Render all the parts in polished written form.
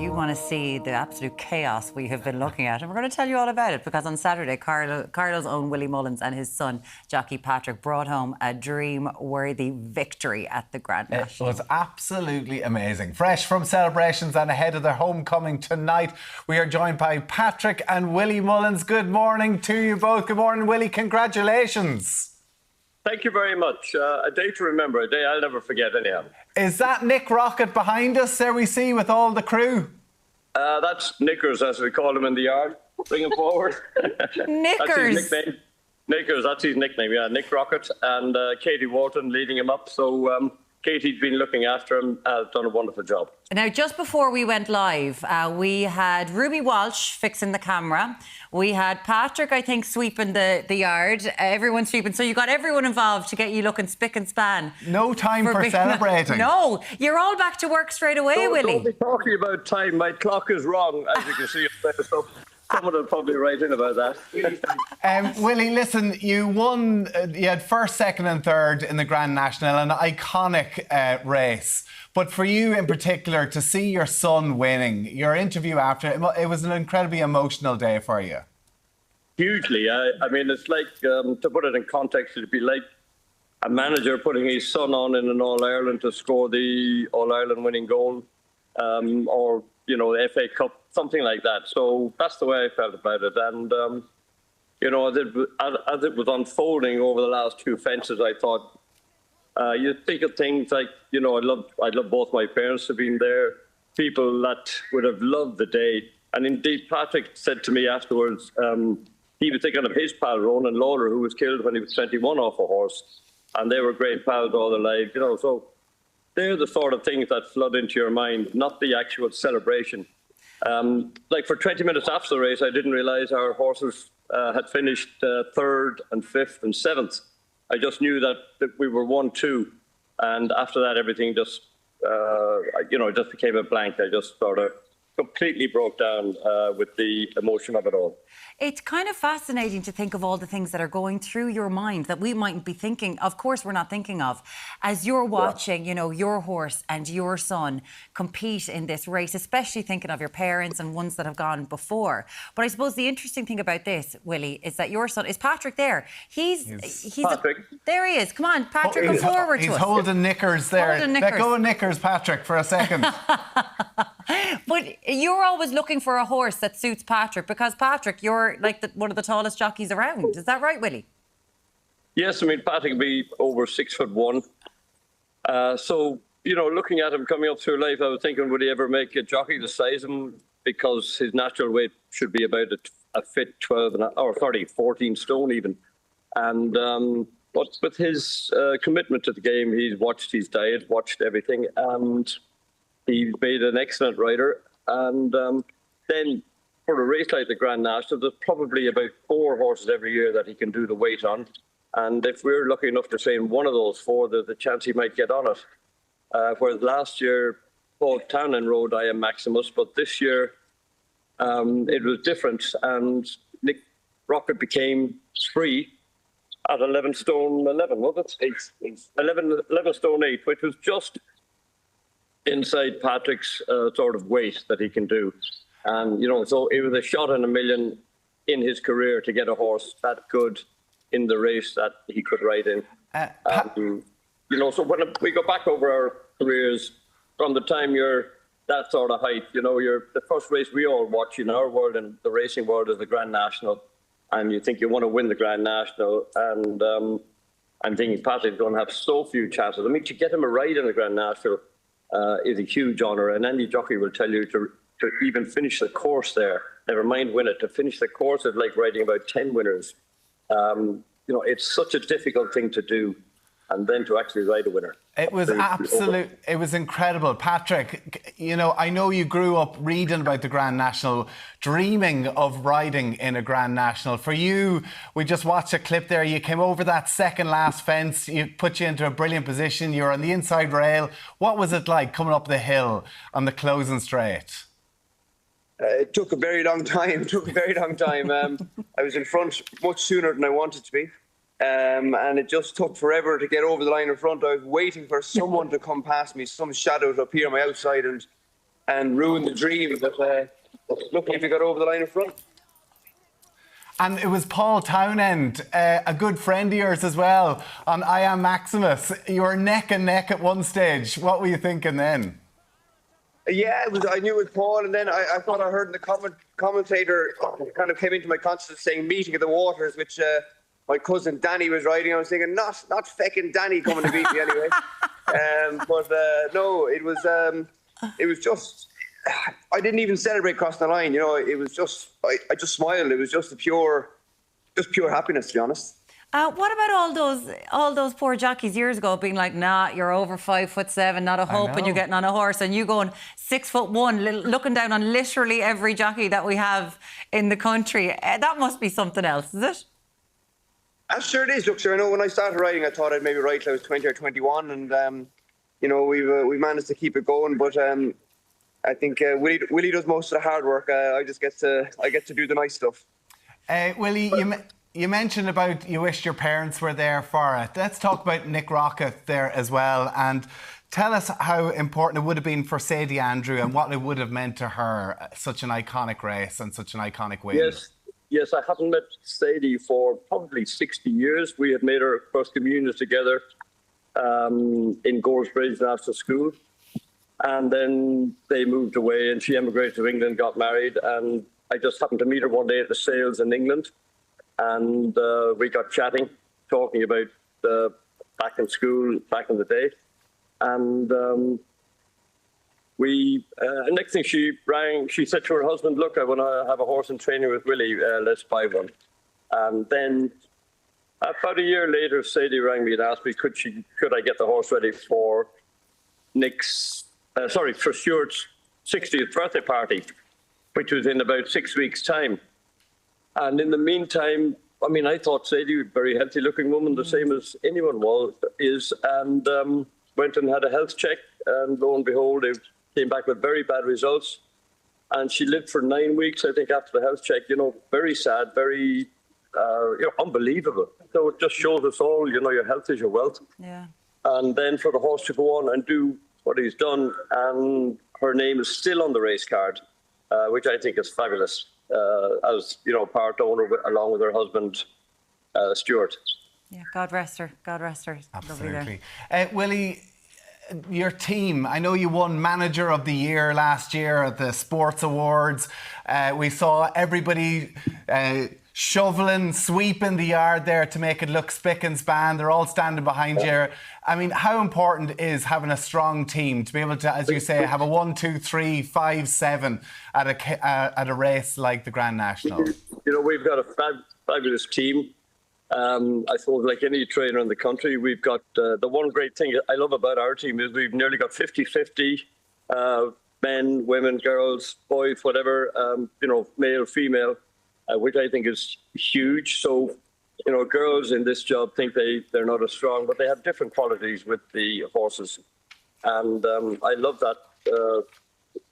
you want to see the absolute chaos we have been looking at, and we're going to tell you all about it, because on Saturday, Carlo's own Willie Mullins and his son, jockey Patrick, brought home a dream-worthy victory at the Grand National. It was absolutely amazing. Fresh from celebrations and ahead of their homecoming tonight, we are joined by Patrick and Willie Mullins. Good morning to you both. Good morning, Willie. Congratulations. Thank you very much. A day to remember, a day I'll never forget anyhow. Is that Nick Rockett behind us, there we see, with all the crew? That's Knickers, as we call him in the yard. Bring him forward. Knickers. That's his nickname. Knickers, that's his nickname, yeah. Nick Rockett and Katie Wharton leading him up. So Katie's been looking after him, done a wonderful job. Now, just before we went live, we had Ruby Walsh fixing the camera. We had Patrick, I think, sweeping the yard. Everyone sweeping. So you got everyone involved to get you looking spick and span. No time for celebrating. No, you're all back to work straight away, Willie. Don't be talking about time. My clock is wrong, as you can see. So someone will probably write in about that. Willie, listen, you won, you had first, second and third in the Grand National, an iconic race. But for you in particular, to see your son winning, your interview after, it was an incredibly emotional day for you. Hugely. I mean, it's like, to put it in context, it'd be like a manager putting his son on in an All-Ireland to score the All-Ireland winning goal, or, you know, the FA Cup, something like that. So that's the way I felt about it. And, you know, as it was unfolding over the last two fences, I thought, you think of things like, you know, I'd love both my parents to have been there, people that would have loved the day. And indeed, Patrick said to me afterwards, he was thinking of his pal, Ronan Lawler, who was killed when he was 21 off a horse. And they were great pals all their lives, you know. So they're the sort of things that flood into your mind, not the actual celebration. Like for 20 minutes after the race, I didn't realise our horses had finished third and fifth and seventh. I just knew that we were 1-2, and after that, everything just, you know, just became a blank. I just sort of completely broke down with the emotion of it all. It's kind of fascinating to think of all the things that are going through your mind that we mightn't be thinking, of course we're not thinking of, as you're watching, you know, your horse and your son compete in this race, especially thinking of your parents and ones that have gone before. But I suppose the interesting thing about this, Willie, is that your son, is Patrick there? He's Patrick. There he is. Come on, Patrick, come forward to us. He's holding Knickers there. Let go of Knickers, Patrick, for a second. But you're always looking for a horse that suits Patrick, because Patrick, you're like one of the tallest jockeys around. Is that right, Willie? Yes, I mean, Patrick will be over 6'1". So, you know, looking at him coming up through life, I was thinking, would he ever make a jockey the size of him? Because his natural weight should be about a fit 14 stone even. And but with his commitment to the game, he's watched his diet, watched everything, and he's made an excellent rider. And then for a race like the Grand National, there's probably about 4 horses every year that he can do the weight on. And if we're lucky enough to train one of those 4, there's a chance he might get on it. Whereas last year, both Townend rode I Am Maximus, but this year it was different. And Nick Rockett became free at 11 stone 11, was it? 11 stone 8, which was just inside Patrick's sort of weight that he can do. And, you know, so it was a shot in a million in his career to get a horse that good in the race that he could ride in. You know, so when we go back over our careers, from the time you're that sort of height, you know, the first race we all watch in our world and the racing world is the Grand National. And you think you want to win the Grand National. And I'm thinking Patrick's going to have so few chances. I mean, to get him a ride in the Grand National is a huge honour. And any jockey will tell you to even finish the course there, never mind win it, to finish the course is like riding about 10 winners. You know, it's such a difficult thing to do, and then to actually ride a winner. It was it was incredible. Patrick, you know, I know you grew up reading about the Grand National, dreaming of riding in a Grand National. For you, we just watched a clip there. You came over that second last fence, you put you into a brilliant position, you were on the inside rail. What was it like coming up the hill on the closing straight? It took a very long time. I was in front much sooner than I wanted to be. And it just took forever to get over the line in front. I was waiting for someone to come past me, some shadows up here on my outside, and and ruined the dream. But luckily, we got over the line in front. And it was Paul Townend, a good friend of yours as well, on I Am Maximus. You were neck and neck at one stage. What were you thinking then? Yeah, I knew it was Paul, and then I thought I heard in the commentator kind of came into my consciousness saying Meeting of the Waters, which my cousin Danny was riding. I was thinking, not fecking Danny coming to beat me anyway. But no, it was just, I didn't even celebrate crossing the line. You know, it was just, I just smiled. It was just pure happiness, to be honest. What about all those poor jockeys years ago being like, nah, you're over 5'7", not a hope, and you're getting on a horse, and you going 6'1", looking down on literally every jockey that we have in the country. That must be something else, is it? Sure it is. Look, sure, I know when I started riding, I thought I'd maybe ride till I was 20 or 21, and you know, we managed to keep it going. But I think Willie does most of the hard work. I get to do the nice stuff. Willie, you mentioned about you wished your parents were there for it. Let's talk about Nick Rockett there as well, and tell us how important it would have been for Sadie Andrew and what it would have meant to her, such an iconic race and such an iconic win. Yes, I haven't met Sadie for probably 60 years. We had made our first communion together in Goresbridge after school. And then they moved away and she emigrated to England, got married. And I just happened to meet her one day at the sales in England. And we got chatting, talking about back in school, back in the day. And next thing she rang, she said to her husband, look, I want to have a horse in training with Willie, let's buy one. And then about a year later, Sadie rang me and asked me, could I get the horse ready for for Stuart's 60th birthday party, which was in about 6 weeks' time. And in the meantime, I mean, I thought Sadie was a very healthy looking woman, the same as anyone is, and went and had a health check, and lo and behold, it came back with very bad results. And she lived for 9 weeks, I think, after the health check. You know, very sad, very, unbelievable. So it just shows us all, you know, your health is your wealth. Yeah. And then for the horse to go on and do what he's done, and her name is still on the race card, which I think is fabulous, as, you know, part owner along with her husband, Stuart. Yeah, God rest her. God rest her. Absolutely. Willie, your team, I know you won Manager of the Year last year at the Sports Awards. We saw everybody shoveling, sweeping the yard there to make it look spick and span. They're all standing behind you. I mean, how important is having a strong team to be able to, as you say, have a 1, 2, 3, 5, 7 at a race like the Grand National? You know, we've got a fabulous team. I suppose like any trainer in the country, we've got the one great thing I love about our team is we've nearly got 50-50 men, women, girls, boys, whatever, male, female, which I think is huge. So, you know, girls in this job think they're not as strong, but they have different qualities with the horses. And I love that,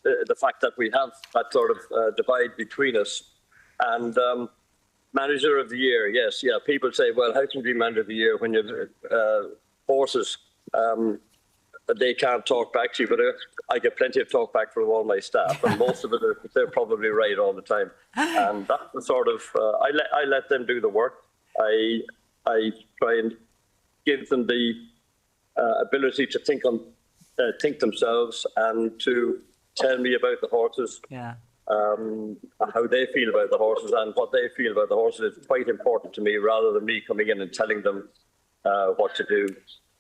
the fact that we have that sort of divide between us. And Manager of the Year, yes, yeah. People say, well, how can you be Manager of the Year when you have horses? They can't talk back to you, but I get plenty of talk back from all my staff, and most of it, they're probably right all the time. And that's the sort of, I let them do the work. I try and give them the ability to think themselves and to tell me about the horses. Yeah. How they feel about the horses and what they feel about the horses is quite important to me, rather than me coming in and telling them what to do.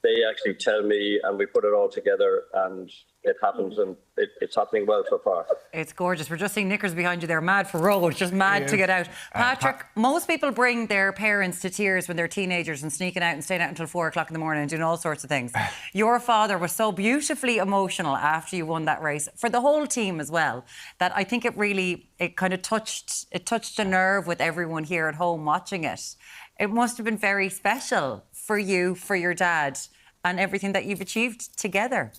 They actually tell me, and we put it all together, and it happens, and it's happening well so far. It's gorgeous. We're just seeing Nickers behind you there, mad for road, just mad to get out. Patrick, most people bring their parents to tears when they're teenagers and sneaking out and staying out until 4 o'clock in the morning and doing all sorts of things. Your father was so beautifully emotional after you won that race, for the whole team as well, that I think it kind of touched a nerve with everyone here at home watching it. It must have been very special for you, for your dad, and everything that you've achieved together.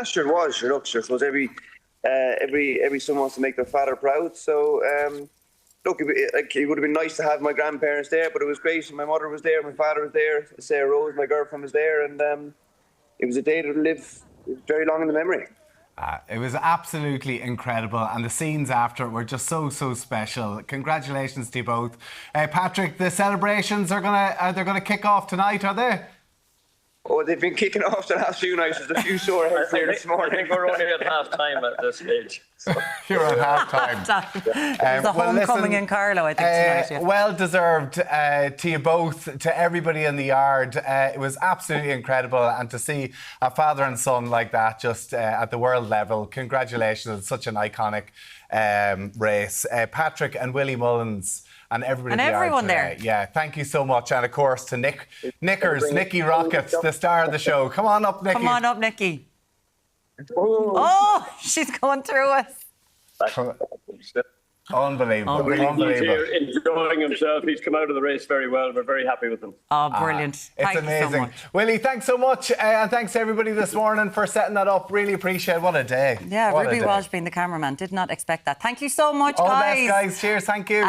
Sure it was. Sure, look, sure. So every son wants to make their father proud. So look, it would have been nice to have my grandparents there, but it was great. My mother was there, my father was there, Sarah Rose, my girlfriend was there, and it was a day that will live very long in the memory. It was absolutely incredible, and the scenes after it were just so special. Congratulations to you both. Patrick, the celebrations are gonna kick off tonight, are they? Oh, they've been kicking off the last few nights. There's a few sore heads there this morning. I think we're only at half time at this stage. So. You're at half time. There's a homecoming in Carlow, I think, tonight. Yeah. Well deserved to you both, to everybody in the yard. It was absolutely incredible, and to see a father and son like that just at the world level. Congratulations, it's such an iconic race. Patrick and Willie Mullins and everybody and everyone there. Yeah, thank you so much. And of course to Nicky Rockett, the star of the show. Come on up, Nicky. Come on up, Nicky. Oh, she's going through us. Unbelievable. He's here enjoying himself. He's come out of the race very well. We're very happy with him. Oh, brilliant. It's amazing. So much. Willie, thanks so much. And thanks to everybody this morning for setting that up. Really appreciate it. What a day. Yeah, Ruby Walsh being the cameraman. Did not expect that. Thank you so much, All guys. the best, guys. Cheers. Thank you.